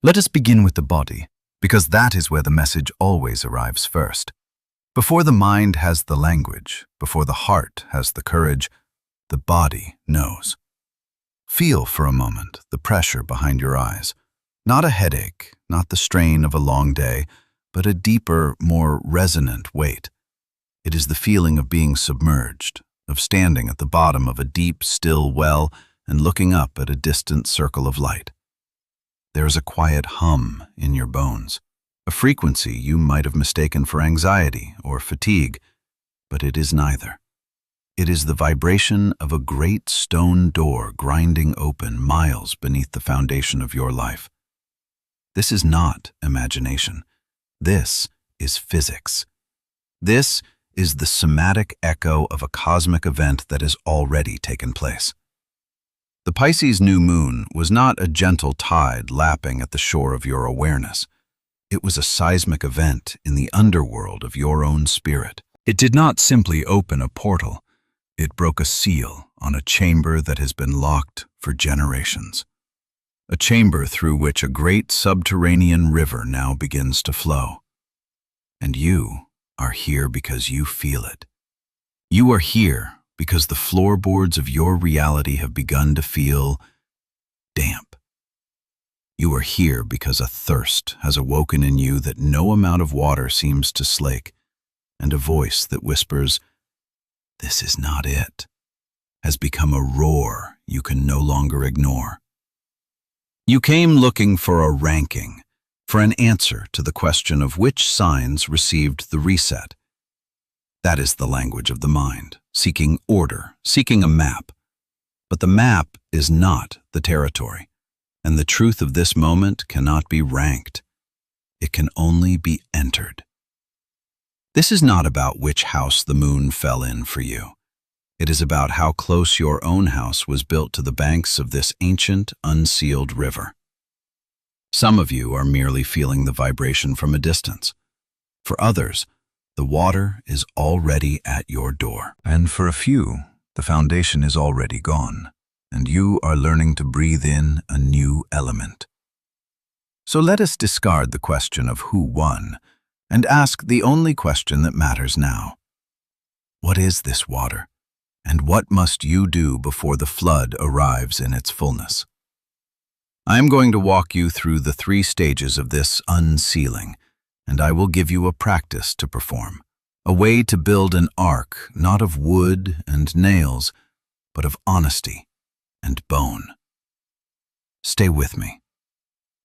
Let us begin with the body, because that is where the message always arrives first. Before the mind has the language, before the heart has the courage, the body knows. Feel for a moment the pressure behind your eyes. Not a headache, not the strain of a long day, but a deeper, more resonant weight. It is the feeling of being submerged, of standing at the bottom of a deep, still well and looking up at a distant circle of light. There is a quiet hum in your bones, a frequency you might have mistaken for anxiety or fatigue, but it is neither. It is the vibration of a great stone door grinding open miles beneath the foundation of your life. This is not imagination. This is physics. This is the somatic echo of a cosmic event that has already taken place. The Pisces New Moon was not a gentle tide lapping at the shore of your awareness. It was a seismic event in the underworld of your own spirit. It did not simply open a portal. It broke a seal on a chamber that has been locked for generations. A chamber through which a great subterranean river now begins to flow. And you are here because you feel it. You are here because the floorboards of your reality have begun to feel damp. You are here because a thirst has awoken in you that no amount of water seems to slake, and a voice that whispers, "This is not it," has become a roar you can no longer ignore. You came looking for a ranking, for an answer to the question of which signs received the reset. That is the language of the mind, seeking order, seeking a map. But the map is not the territory, and the truth of this moment cannot be ranked. It can only be entered. This is not about which house the moon fell in for you. It is about how close your own house was built to the banks of this ancient, unsealed river. Some of you are merely feeling the vibration from a distance. For others, the water is already at your door. And for a few, the foundation is already gone, and you are learning to breathe in a new element. So let us discard the question of who won, and ask the only question that matters now. What is this water? And what must you do before the flood arrives in its fullness? I am going to walk you through the 3 stages of this unsealing, and I will give you a practice to perform, a way to build an ark not of wood and nails, but of honesty and bone. Stay with me.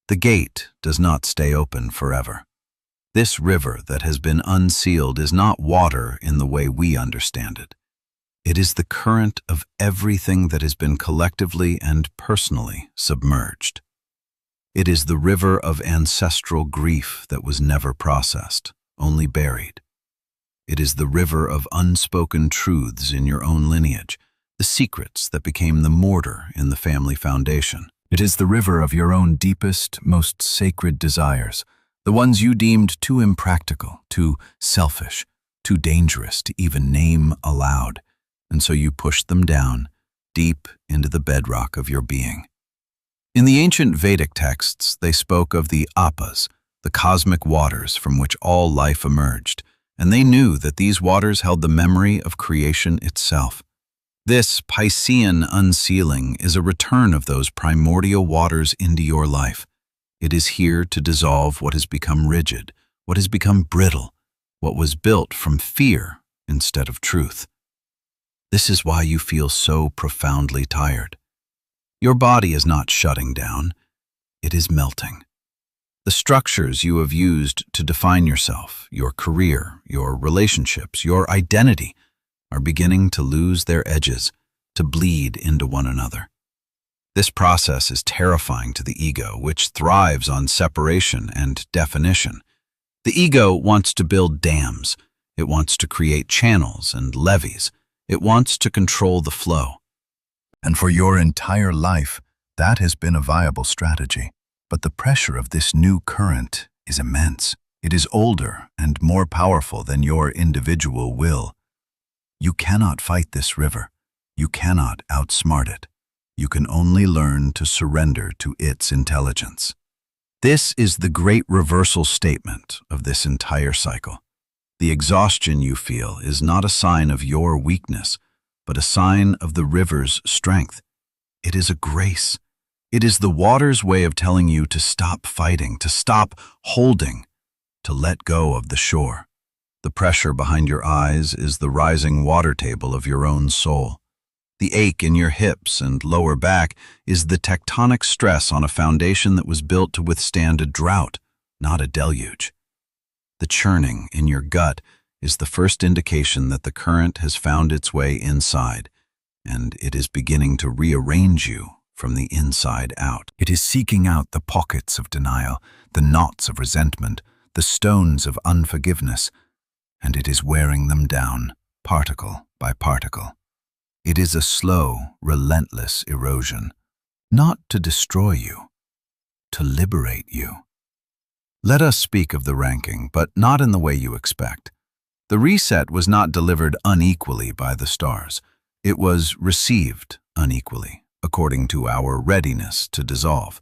The gate does not stay open forever. This river that has been unsealed is not water in the way we understand it. It is the current of everything that has been collectively and personally submerged. It is the river of ancestral grief that was never processed, only buried. It is the river of unspoken truths in your own lineage, the secrets that became the mortar in the family foundation. It is the river of your own deepest, most sacred desires, the ones you deemed too impractical, too selfish, too dangerous to even name aloud. And so you pushed them down, deep into the bedrock of your being. In the ancient Vedic texts, they spoke of the apas, the cosmic waters from which all life emerged, and they knew that these waters held the memory of creation itself. This Piscean unsealing is a return of those primordial waters into your life. It is here to dissolve what has become rigid, what has become brittle, what was built from fear instead of truth. This is why you feel so profoundly tired. Your body is not shutting down, it is melting. The structures you have used to define yourself, your career, your relationships, your identity, are beginning to lose their edges, to bleed into one another. This process is terrifying to the ego, which thrives on separation and definition. The ego wants to build dams. It wants to create channels and levees. It wants to control the flow. And for your entire life, that has been a viable strategy. But the pressure of this new current is immense. It is older and more powerful than your individual will. You cannot fight this river. You cannot outsmart it. You can only learn to surrender to its intelligence. This is the great reversal statement of this entire cycle. The exhaustion you feel is not a sign of your weakness, but a sign of the river's strength. It is a grace. It is the water's way of telling you to stop fighting, to stop holding, to let go of the shore. The pressure behind your eyes is the rising water table of your own soul. The ache in your hips and lower back is the tectonic stress on a foundation that was built to withstand a drought, not a deluge. The churning in your gut is the first indication that the current has found its way inside, and it is beginning to rearrange you from the inside out. It is seeking out the pockets of denial, the knots of resentment, the stones of unforgiveness, and it is wearing them down, particle by particle. It is a slow, relentless erosion, not to destroy you, to liberate you. Let us speak of the ranking, but not in the way you expect. The reset was not delivered unequally by the stars. It was received unequally, according to our readiness to dissolve.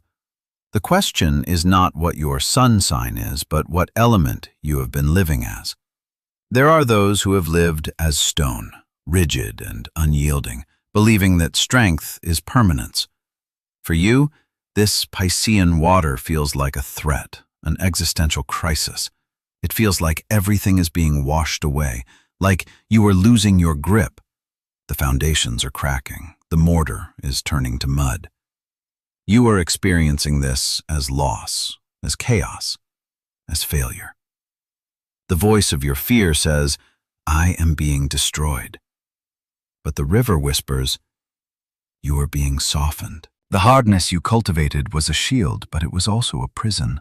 The question is not what your sun sign is, but what element you have been living as. There are those who have lived as stone, rigid and unyielding, believing that strength is permanence. For you, this Piscean water feels like a threat, an existential crisis. It feels like everything is being washed away, like you are losing your grip. The foundations are cracking, the mortar is turning to mud. You are experiencing this as loss, as chaos, as failure. The voice of your fear says, "I am being destroyed." But the river whispers, "You are being softened." The hardness you cultivated was a shield, but it was also a prison.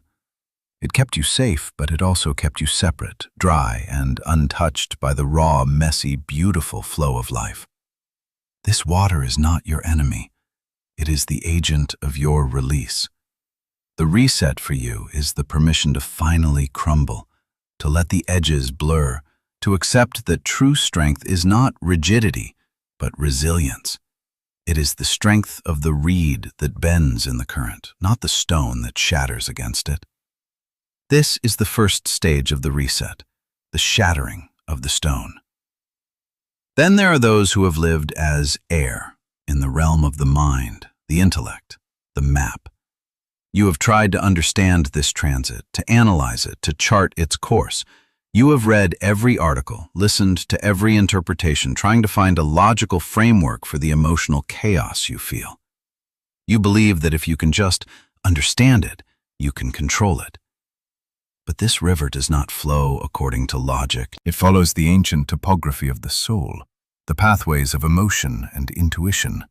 It kept you safe, but it also kept you separate, dry, and untouched by the raw, messy, beautiful flow of life. This water is not your enemy. It is the agent of your release. The reset for you is the permission to finally crumble, to let the edges blur, to accept that true strength is not rigidity, but resilience. It is the strength of the reed that bends in the current, not the stone that shatters against it. This is the first stage of the reset, the shattering of the stone. Then there are those who have lived as air, in the realm of the mind, the intellect, the map. You have tried to understand this transit, to analyze it, to chart its course. You have read every article, listened to every interpretation, trying to find a logical framework for the emotional chaos you feel. You believe that if you can just understand it, you can control it. But this river does not flow according to logic. It follows the ancient topography of the soul, the pathways of emotion and intuition.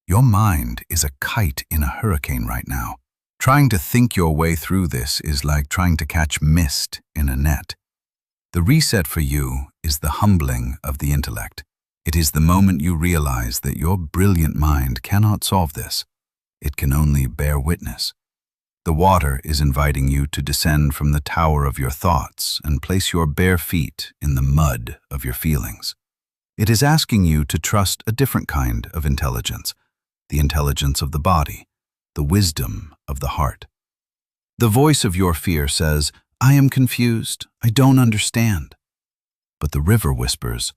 Your mind is a kite in a hurricane right now. Trying to think your way through this is like trying to catch mist in a net. The reset for you is the humbling of the intellect. It is the moment you realize that your brilliant mind cannot solve this. It can only bear witness. The water is inviting you to descend from the tower of your thoughts and place your bare feet in the mud of your feelings. It is asking you to trust a different kind of intelligence, the intelligence of the body, the wisdom of the heart. The voice of your fear says, "I am confused, I don't understand." But the river whispers,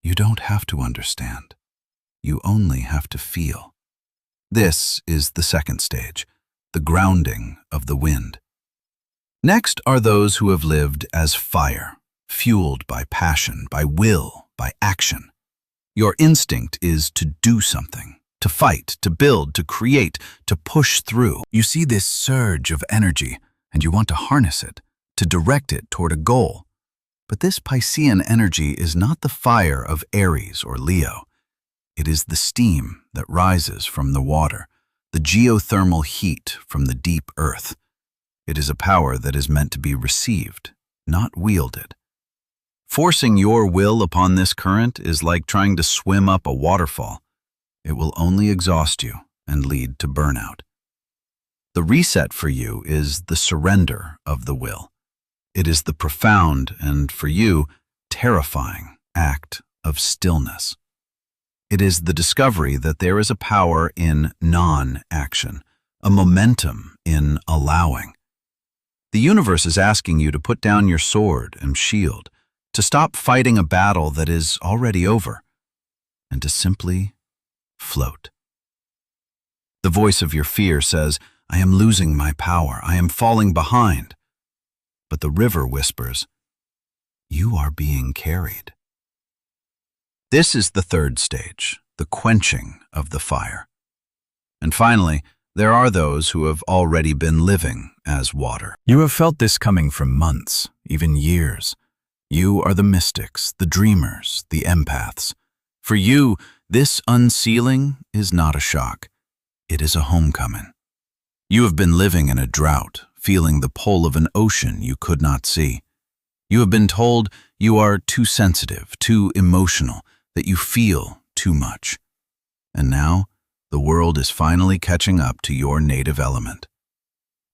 "You don't have to understand. You only have to feel." This is the second stage, the grounding of the wind. Next are those who have lived as fire, fueled by passion, by will, by action. Your instinct is to do something, to fight, to build, to create, to push through. You see this surge of energy, and you want to harness it, to direct it toward a goal. But this Piscean energy is not the fire of Aries or Leo. It is the steam that rises from the water, the geothermal heat from the deep earth. It is a power that is meant to be received, not wielded. Forcing your will upon this current is like trying to swim up a waterfall. It will only exhaust you and lead to burnout. The reset for you is the surrender of the will. It is the profound and, for you, terrifying act of stillness. It is the discovery that there is a power in non-action, a momentum in allowing. The universe is asking you to put down your sword and shield, to stop fighting a battle that is already over, and to simply float. The voice of your fear says, "I am losing my power, I am falling behind." But the river whispers, "You are being carried." This is the third stage, the quenching of the fire. And finally, there are those who have already been living as water. You have felt this coming for months, even years. You are the mystics, the dreamers, the empaths. For you, this unsealing is not a shock. It is a homecoming. You have been living in a drought, feeling the pull of an ocean you could not see. You have been told you are too sensitive, too emotional, that you feel too much. And now, the world is finally catching up to your native element.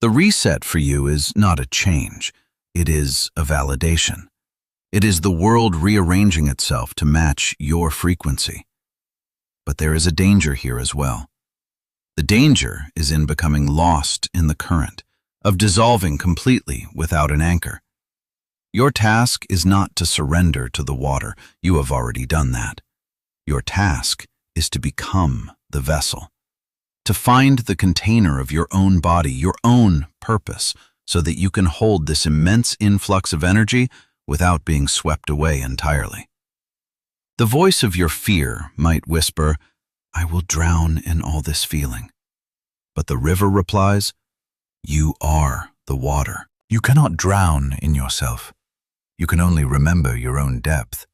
The reset for you is not a change, it is a validation. It is the world rearranging itself to match your frequency. But there is a danger here as well. The danger is in becoming lost in the current, of dissolving completely without an anchor. Your task is not to surrender to the water, you have already done that. Your task is to become the vessel, to find the container of your own body, your own purpose, so that you can hold this immense influx of energy without being swept away entirely. The voice of your fear might whisper, "I will drown in all this feeling." But the river replies, "You are the water. You cannot drown in yourself. You can only remember your own depth."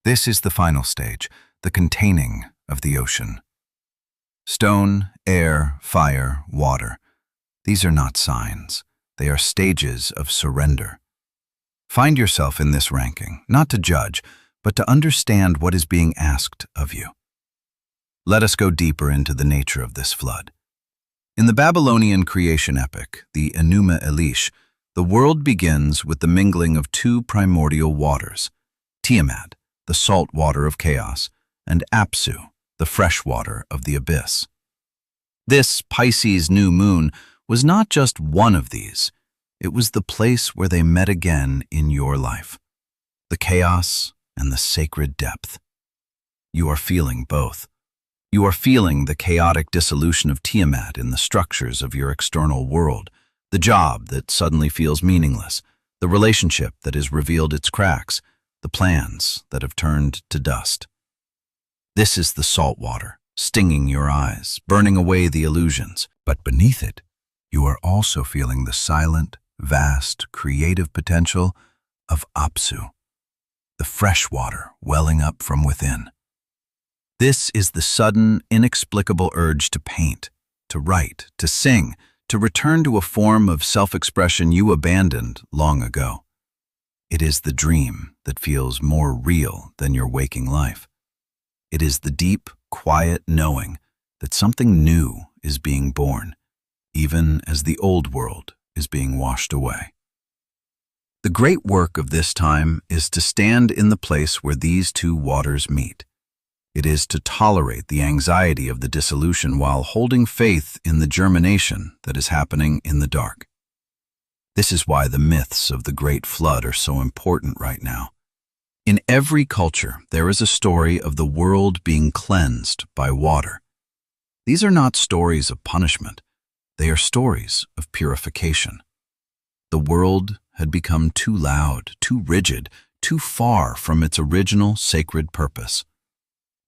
This is the final stage, the containing of the ocean. Stone, air, fire, water. These are not signs. They are stages of surrender. Find yourself in this ranking, not to judge, but to understand what is being asked of you. Let us go deeper into the nature of this flood. In the Babylonian creation epic, the Enuma Elish, the world begins with the mingling of two primordial waters, Tiamat, the salt water of chaos, and Apsu, the fresh water of the abyss. This Pisces New Moon was not just one of these, it was the place where they met again in your life, the chaos and the sacred depth. You are feeling both. You are feeling the chaotic dissolution of Tiamat in the structures of your external world, the job that suddenly feels meaningless, the relationship that has revealed its cracks, the plans that have turned to dust. This is the salt water, stinging your eyes, burning away the illusions. But beneath it, you are also feeling the silent, vast, creative potential of Apsu, the fresh water welling up from within. This is the sudden, inexplicable urge to paint, to write, to sing, to return to a form of self-expression you abandoned long ago. It is the dream that feels more real than your waking life. It is the deep, quiet knowing that something new is being born, even as the old world is being washed away. The great work of this time is to stand in the place where these two waters meet. It is to tolerate the anxiety of the dissolution while holding faith in the germination that is happening in the dark. This is why the myths of the Great Flood are so important right now. In every culture, there is a story of the world being cleansed by water. These are not stories of punishment. They are stories of purification. The world had become too loud, too rigid, too far from its original sacred purpose.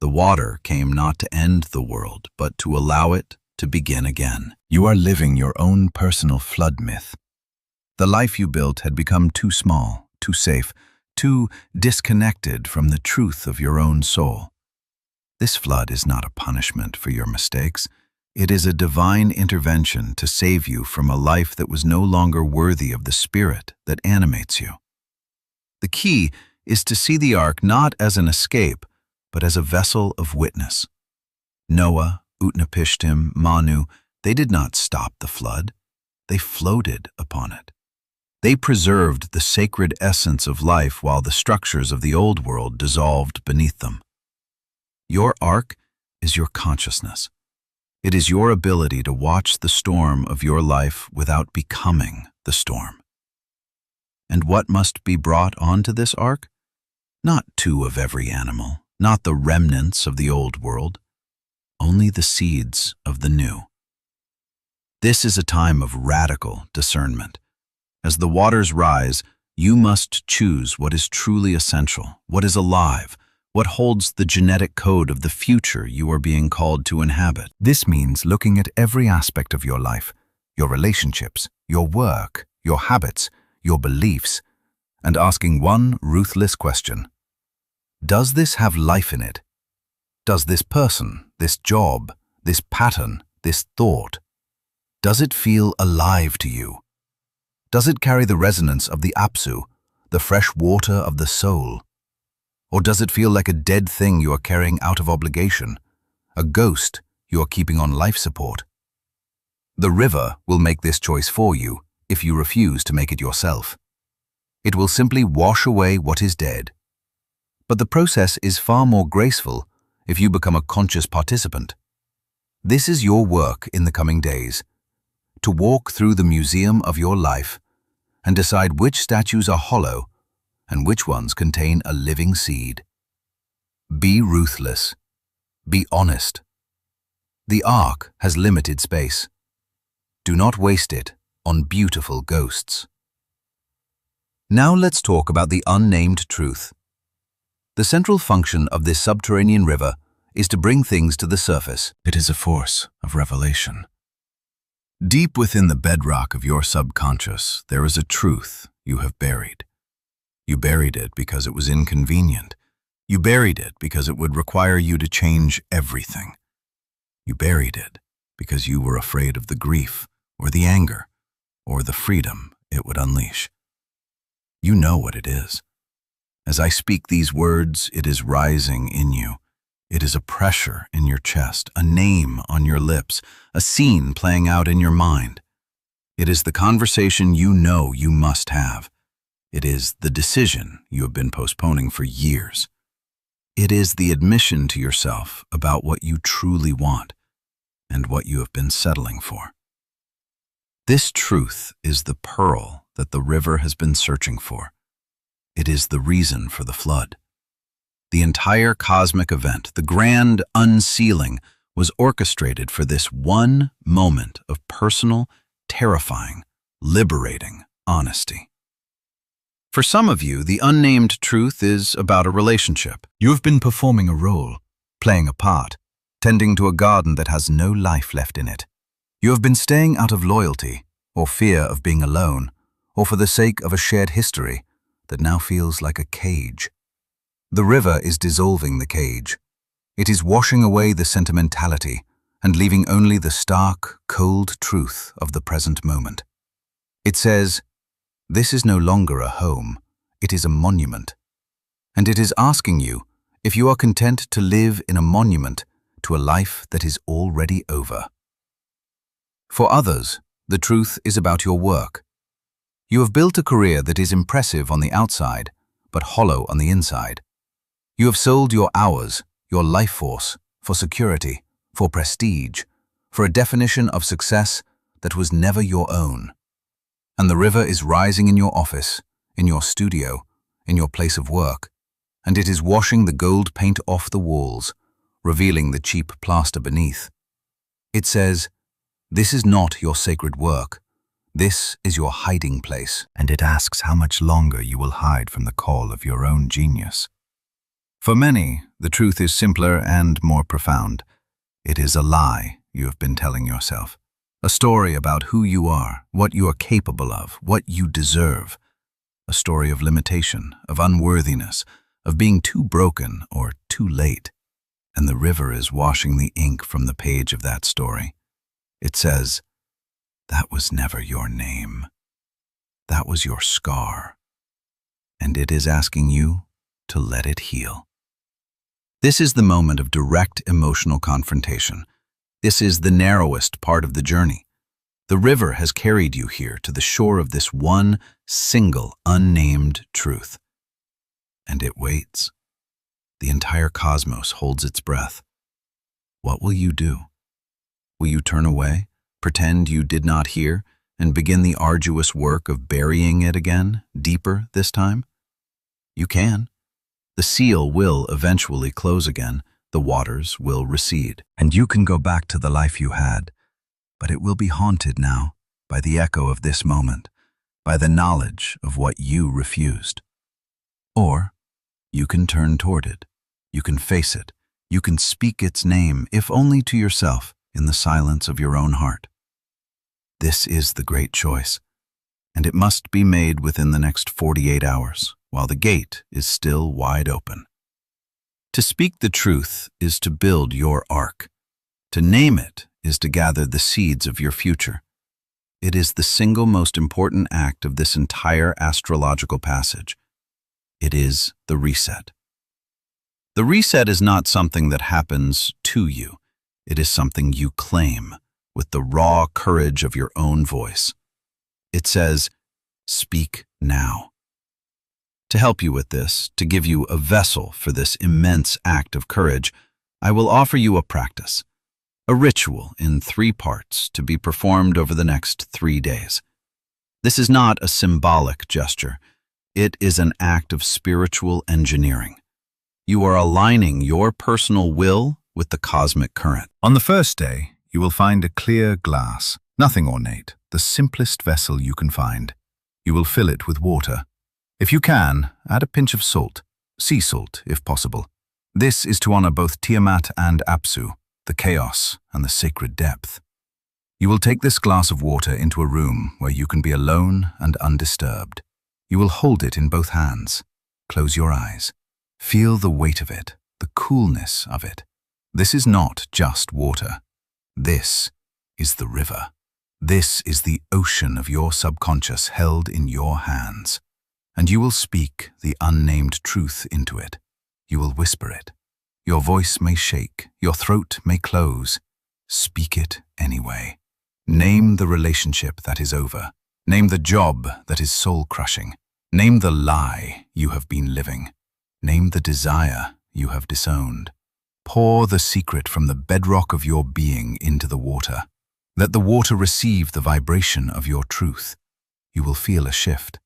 The water came not to end the world, but to allow it to begin again. You are living your own personal flood myth. The life you built had become too small, too safe, too disconnected from the truth of your own soul. This flood is not a punishment for your mistakes. It is a divine intervention to save you from a life that was no longer worthy of the spirit that animates you. The key is to see the ark not as an escape, but as a vessel of witness. Noah, Utnapishtim, Manu, they did not stop the flood. They floated upon it. They preserved the sacred essence of life while the structures of the old world dissolved beneath them. Your ark is your consciousness. It is your ability to watch the storm of your life without becoming the storm. And what must be brought onto this ark? Not two of every animal, not the remnants of the old world, only the seeds of the new. This is a time of radical discernment. As the waters rise, you must choose what is truly essential, what is alive, what holds the genetic code of the future you are being called to inhabit. This means looking at every aspect of your life, your relationships, your work, your habits, your beliefs, and asking one ruthless question. Does this have life in it? Does this person, this job, this pattern, this thought, does it feel alive to you? Does it carry the resonance of the apsu, the fresh water of the soul? Or does it feel like a dead thing you are carrying out of obligation, a ghost you are keeping on life support? The river will make this choice for you if you refuse to make it yourself. It will simply wash away what is dead. But the process is far more graceful if you become a conscious participant. This is your work in the coming days, to walk through the museum of your life and decide which statues are hollow and which ones contain a living seed. Be ruthless. Be honest. The ark has limited space. Do not waste it on beautiful ghosts. Now let's talk about the unnamed truth. The central function of this subterranean river is to bring things to the surface. It is a force of revelation. Deep within the bedrock of your subconscious, there is a truth you have buried. You buried it because it was inconvenient. You buried it because it would require you to change everything. You buried it because you were afraid of the grief, or the anger, or the freedom it would unleash. You know what it is. As I speak these words, it is rising in you. It is a pressure in your chest, a name on your lips, a scene playing out in your mind. It is the conversation you know you must have. It is the decision you have been postponing for years. It is the admission to yourself about what you truly want and what you have been settling for. This truth is the pearl that the river has been searching for. It is the reason for the flood. The entire cosmic event, the grand unsealing, was orchestrated for this one moment of personal, terrifying, liberating honesty. For some of you, the unnamed truth is about a relationship. You have been performing a role, playing a part, tending to a garden that has no life left in it. You have been staying out of loyalty, or fear of being alone, or for the sake of a shared history that now feels like a cage. The river is dissolving the cage. It is washing away the sentimentality and leaving only the stark, cold truth of the present moment. It says, this is no longer a home, it is a monument. And it is asking you if you are content to live in a monument to a life that is already over. For others, the truth is about your work. You have built a career that is impressive on the outside, but hollow on the inside. You have sold your hours, your life force, for security, for prestige, for a definition of success that was never your own. And the river is rising in your office, in your studio, in your place of work, and it is washing the gold paint off the walls, revealing the cheap plaster beneath. It says, this is not your sacred work. This is your hiding place, and it asks how much longer you will hide from the call of your own genius. For many, the truth is simpler and more profound. It is a lie you have been telling yourself. A story about who you are, what you are capable of, what you deserve. A story of limitation, of unworthiness, of being too broken or too late. And the river is washing the ink from the page of that story. It says, that was never your name. That was your scar. And it is asking you to let it heal. This is the moment of direct emotional confrontation. This is the narrowest part of the journey. The river has carried you here to the shore of this one single unnamed truth. And it waits. The entire cosmos holds its breath. What will you do? Will you turn away, pretend you did not hear, and begin the arduous work of burying it again, deeper this time? You can. The seal will eventually close again, the waters will recede, and you can go back to the life you had, but it will be haunted now by the echo of this moment, by the knowledge of what you refused. Or you can turn toward it, you can face it, you can speak its name, if only to yourself, in the silence of your own heart. This is the great choice, and it must be made within the next 48 hours, while the gate is still wide open. To speak the truth is to build your ark. To name it is to gather the seeds of your future. It is the single most important act of this entire astrological passage. It is the reset. The reset is not something that happens to you. It is something you claim with the raw courage of your own voice. It says, "Speak now." To help you with this, to give you a vessel for this immense act of courage, I will offer you a practice, a ritual in 3 parts to be performed over the next 3 days. This is not a symbolic gesture. It is an act of spiritual engineering. You are aligning your personal will with the cosmic current. On the first day, you will find a clear glass, nothing ornate, the simplest vessel you can find. You will fill it with water. If you can, add a pinch of salt, sea salt if possible. This is to honor both Tiamat and Apsu, the chaos and the sacred depth. You will take this glass of water into a room where you can be alone and undisturbed. You will hold it in both hands. Close your eyes. Feel the weight of it, the coolness of it. This is not just water. This is the river. This is the ocean of your subconscious held in your hands. And you will speak the unnamed truth into it. You will whisper it. Your voice may shake, your throat may close. Speak it anyway. Name the relationship that is over. Name the job that is soul-crushing. Name the lie you have been living. Name the desire you have disowned. Pour the secret from the bedrock of your being into the water. Let the water receive the vibration of your truth. You will feel a shift.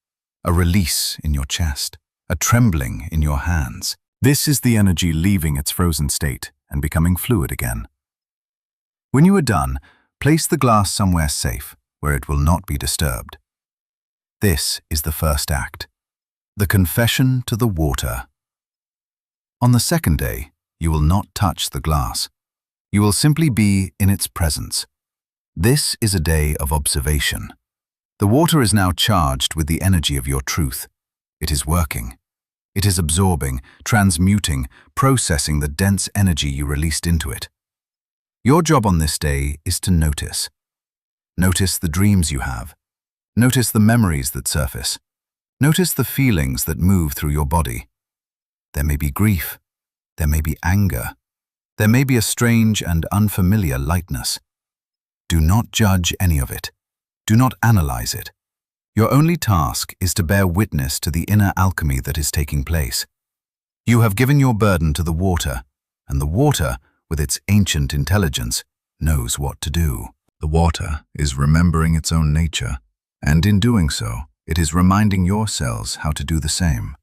A release in your chest, a trembling in your hands. This is the energy leaving its frozen state and becoming fluid again. When you are done, place the glass somewhere safe, where it will not be disturbed. This is the first act, the confession to the water. On the second day, you will not touch the glass. You will simply be in its presence. This is a day of observation. The water is now charged with the energy of your truth. It is working. It is absorbing, transmuting, processing the dense energy you released into it. Your job on this day is to notice. Notice the dreams you have. Notice the memories that surface. Notice the feelings that move through your body. There may be grief. There may be anger. There may be a strange and unfamiliar lightness. Do not judge any of it. Do not analyze it. Your only task is to bear witness to the inner alchemy that is taking place. You have given your burden to the water, and the water, with its ancient intelligence, knows what to do. The water is remembering its own nature, and in doing so, it is reminding your cells how to do the same.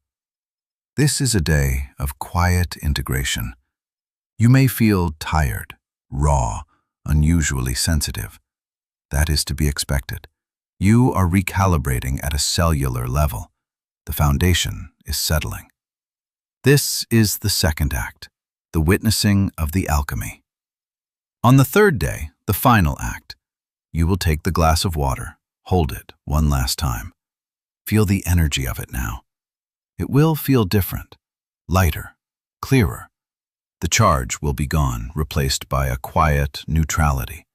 This is a day of quiet integration. You may feel tired, raw, unusually sensitive. That is to be expected. You are recalibrating at a cellular level. The foundation is settling. This is the second act, the witnessing of the alchemy. On the third day, the final act, you will take the glass of water, hold it one last time. Feel the energy of it now. It will feel different, lighter, clearer. The charge will be gone, replaced by a quiet neutrality.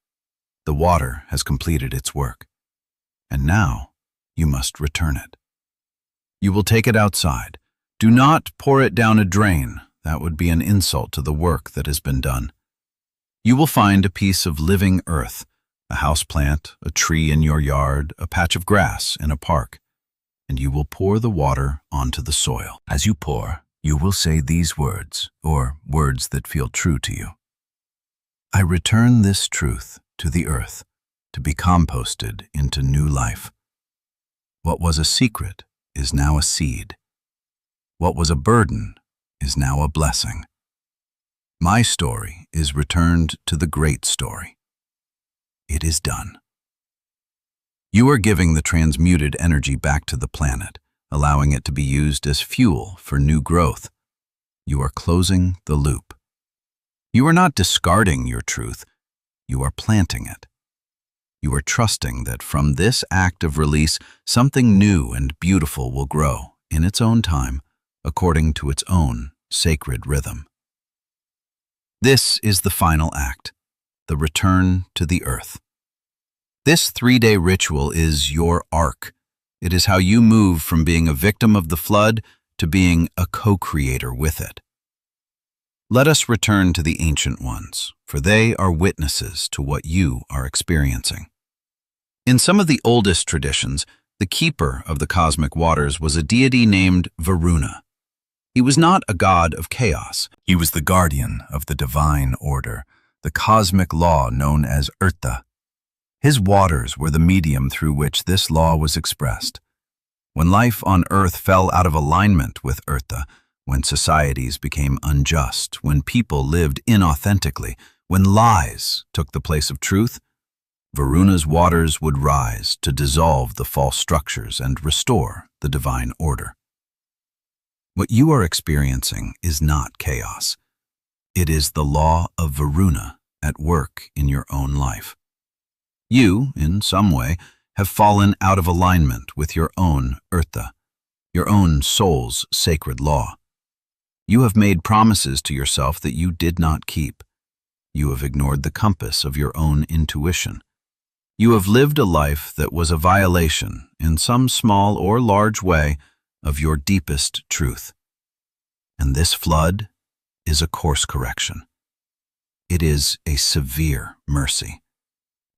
The water has completed its work, and now you must return it. You will take it outside. Do not pour it down a drain. That would be an insult to the work that has been done. You will find a piece of living earth, a houseplant, a tree in your yard, a patch of grass in a park, and you will pour the water onto the soil. As you pour, you will say these words, or words that feel true to you. I return this truth to the earth to be composted into new life. What was a secret is now a seed. What was a burden is now a blessing. My story is returned to the great story. It is done. You are giving the transmuted energy back to the planet, allowing it to be used as fuel for new growth. You are closing the loop. You are not discarding your truth, you are planting it. You are trusting that from this act of release, something new and beautiful will grow in its own time, according to its own sacred rhythm. This is the final act, the return to the earth. This 3-day ritual is your arc. It is how you move from being a victim of the flood to being a co-creator with it. Let us return to the ancient ones, for they are witnesses to what you are experiencing. In some of the oldest traditions, the keeper of the cosmic waters was a deity named Varuna. He was not a god of chaos. He was the guardian of the divine order, the cosmic law known as Urta. His waters were the medium through which this law was expressed. When life on Earth fell out of alignment with Urta, when societies became unjust, when people lived inauthentically, when lies took the place of truth, Varuna's waters would rise to dissolve the false structures and restore the divine order. What you are experiencing is not chaos. It is the law of Varuna at work in your own life. You, in some way, have fallen out of alignment with your own Urta, your own soul's sacred law. You have made promises to yourself that you did not keep. You have ignored the compass of your own intuition. You have lived a life that was a violation, in some small or large way, of your deepest truth. And this flood is a course correction. It is a severe mercy.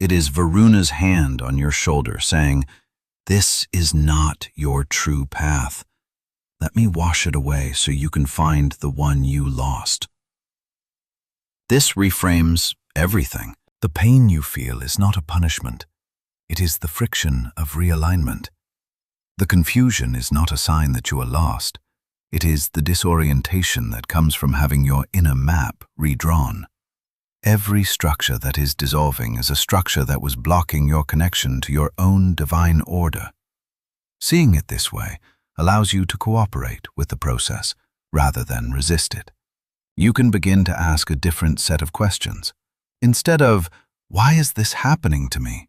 It is Varuna's hand on your shoulder saying, "This is not your true path. Let me wash it away so you can find the one you lost." This reframes everything. The pain you feel is not a punishment. It is the friction of realignment. The confusion is not a sign that you are lost. It is the disorientation that comes from having your inner map redrawn. Every structure that is dissolving is a structure that was blocking your connection to your own divine order. Seeing it this way allows you to cooperate with the process rather than resist it. You can begin to ask a different set of questions. Instead of, "Why is this happening to me?"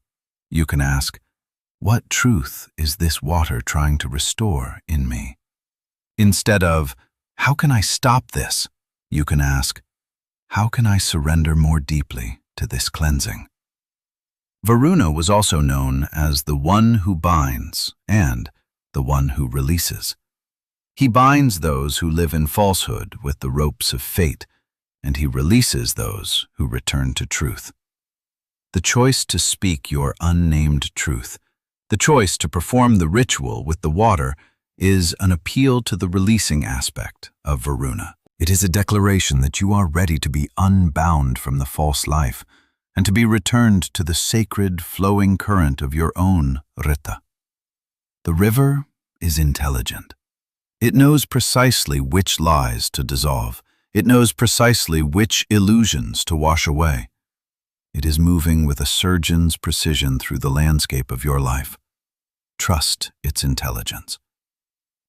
you can ask, "What truth is this water trying to restore in me?" Instead of, "How can I stop this?" you can ask, "How can I surrender more deeply to this cleansing?" Varuna was also known as the one who binds and the one who releases. He binds those who live in falsehood with the ropes of fate, and he releases those who return to truth. The choice to speak your unnamed truth, the choice to perform the ritual with the water, is an appeal to the releasing aspect of Varuna. It is a declaration that you are ready to be unbound from the false life and to be returned to the sacred, flowing current of your own Rita. The river is intelligent. It knows precisely which lies to dissolve. It knows precisely which illusions to wash away. It is moving with a surgeon's precision through the landscape of your life. Trust its intelligence.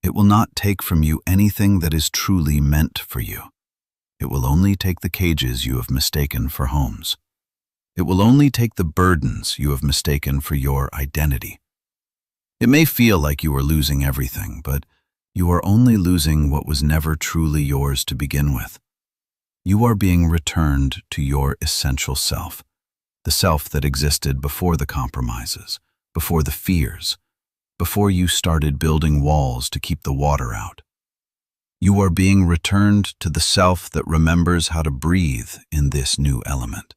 It will not take from you anything that is truly meant for you. It will only take the cages you have mistaken for homes. It will only take the burdens you have mistaken for your identity. It may feel like you are losing everything, but you are only losing what was never truly yours to begin with. You are being returned to your essential self, the self that existed before the compromises, before the fears, before you started building walls to keep the water out. You are being returned to the self that remembers how to breathe in this new element.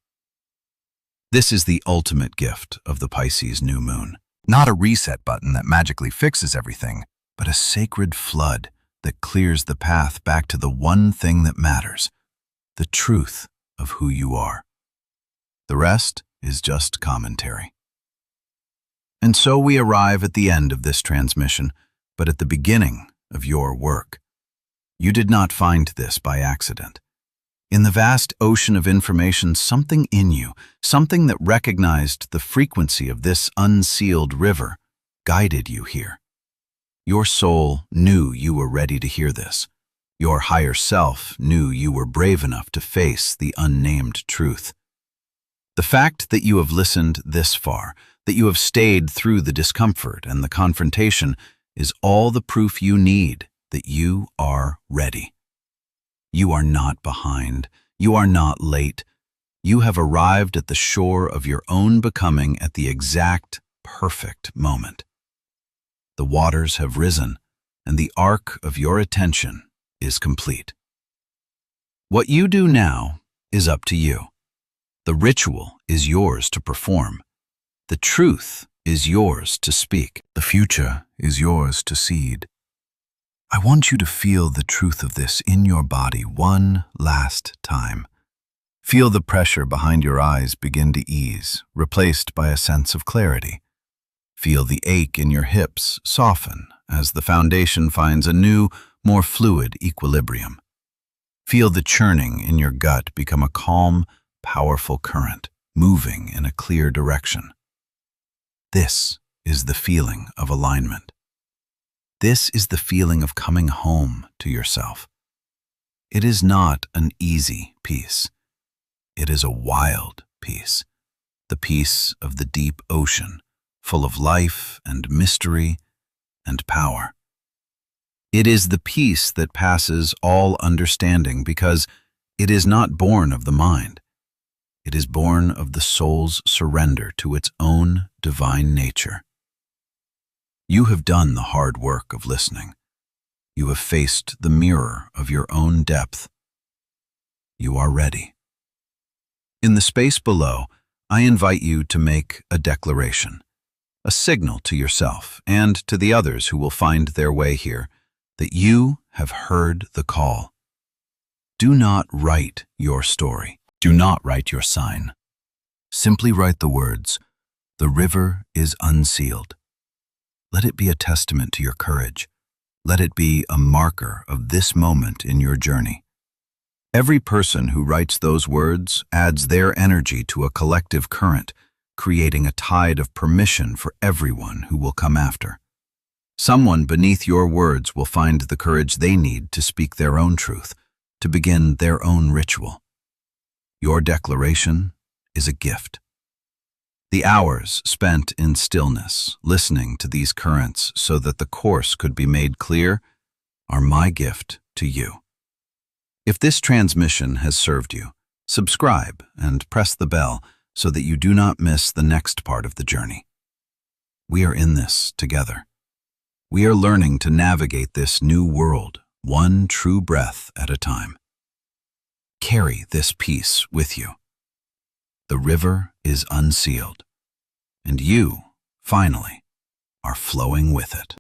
This is the ultimate gift of the Pisces New Moon. Not a reset button that magically fixes everything, but a sacred flood that clears the path back to the one thing that matters, the truth of who you are. The rest is just commentary. And so we arrive at the end of this transmission, but at the beginning of your work. You did not find this by accident. In the vast ocean of information, something in you, something that recognized the frequency of this unsealed river, guided you here. Your soul knew you were ready to hear this. Your higher self knew you were brave enough to face the unnamed truth. The fact that you have listened this far, that you have stayed through the discomfort and the confrontation, is all the proof you need that you are ready. You are not behind. You are not late. You have arrived at the shore of your own becoming at the exact perfect moment. The waters have risen, and the arc of your attention is complete. What you do now is up to you. The ritual is yours to perform. The truth is yours to speak. The future is yours to seed. I want you to feel the truth of this in your body one last time. Feel the pressure behind your eyes begin to ease, replaced by a sense of clarity. Feel the ache in your hips soften as the foundation finds a new, more fluid equilibrium. Feel the churning in your gut become a calm, powerful current, moving in a clear direction. This is the feeling of alignment. This is the feeling of coming home to yourself. It is not an easy peace. It is a wild peace, the peace of the deep ocean, full of life and mystery and power. It is the peace that passes all understanding because it is not born of the mind. It is born of the soul's surrender to its own divine nature. You have done the hard work of listening. You have faced the mirror of your own depth. You are ready. In the space below, I invite you to make a declaration, a signal to yourself and to the others who will find their way here that you have heard the call. Do not write your story. Do not write your sign. Simply write the words, "The river is unsealed." Let it be a testament to your courage. Let it be a marker of this moment in your journey. Every person who writes those words adds their energy to a collective current, creating a tide of permission for everyone who will come after. Someone beneath your words will find the courage they need to speak their own truth, to begin their own ritual. Your declaration is a gift. The hours spent in stillness, listening to these currents so that the course could be made clear, are my gift to you. If this transmission has served you, subscribe and press the bell so that you do not miss the next part of the journey. We are in this together. We are learning to navigate this new world, one true breath at a time. Carry this peace with you. The river is unsealed, and you, finally, are flowing with it.